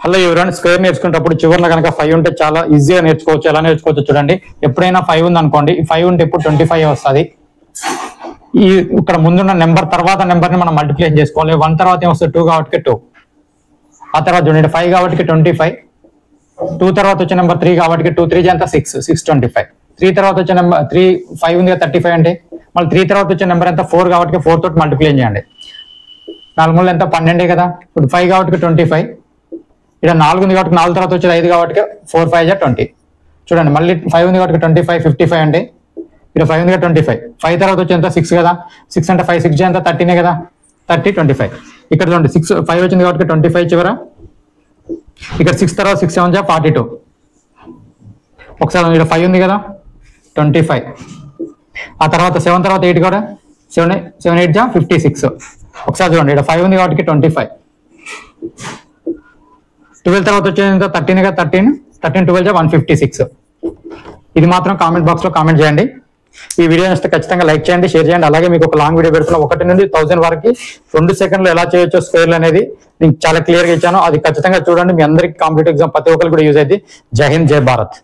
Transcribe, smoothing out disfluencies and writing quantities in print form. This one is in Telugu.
హలో ఎవరైనా స్క్వేర్ నేర్చుకునేటప్పుడు చివరిలో కనుక 5 ఉంటే చాలా ఈజీగా నేర్చుకోవచ్చు. ఎలా నేర్చుకోవచ్చు చూడండి. ఎప్పుడైనా 5 ఉంది అనుకోండి, 5 ఉంటే ఇప్పుడు 25 వస్తుంది. ఈ ఇక్కడ ముందున్న నెంబర్ తర్వాత నెంబర్ని మనం మల్టిప్లై చేసుకోవాలి. 1 తర్వాత ఏమొస్తుంది 2 కాబట్టి 2. ఆ తర్వాత చూడండి 5 కాబట్టి 25. 2 తర్వాత వచ్చే నెంబర్ 3 కాబట్టి 2 3 ఎంత 6 625. 3 తర్వాత వచ్చే నెంబర్ 3 5 ఉంది 35 అంటే మళ్ళీ 3 తర్వాత వచ్చే నెంబర్ ఎంత 4 కాబట్టి 4 తోటి మల్టిప్లై చేయండి. 4 మూడు ఎంత 12 కదా. ఇప్పుడు 5 కాబట్టి 25. ఇక్కడ 4 ఉంది కాబట్టి 4 తర్వాత వచ్చేది 5 కాబట్టి 4 5 20. చూడండి మళ్ళీ 5 ఉంది కాబట్టి 25 55 అంటే ఇక్కడ 5 ఉంది 25. 5 తర్వాత వచ్చి ఎంత 6 కదా. 6 అంటే 5 6 ఎంత 13 కదా. 30 25. ఇక్కడ చూడండి 6 5 వచ్చింది కాబట్టి 25 చివర. ఇక్కడ 6 తర్వాత 6 7 42. ఒకసారి ఇక్కడ 5 ఉంది కదా 25. ఆ తర్వాత 7 తర్వాత 8 కూడా 7 8 56. ఒకసారి చూడండి ఇక్కడ 5 ఉంది కాబట్టి 25. 12 తర్వాత వచ్చేది 13 కదా 13 12 156. ఇది మాత్రం కామెంట్ బాక్స్ లో కామెంట్ చేయండి. ఈ వీడియో నచ్చితే ఖచ్చితంగా లైక్ చేయండి, షేర్ చేయండి. అలాగే మీకు ఒక లాంగ్ వీడియో పెడుతున్నా 1 నుండి 1000 వరకు 2 సెకండ్లు ఎలా చేయొచ్చో స్క్వేర్లు అనేది నేను చాలా క్లియర్ గా ఇచ్చాను. అది ఖచ్చితంగా చూడండి. మీ అందరికి కాంపిటేటివ్ ఎగ్జామ్ ప్రతి ఒక్కరు కూడా యూజ్ అయింది. జై హింద్, జై భారత్.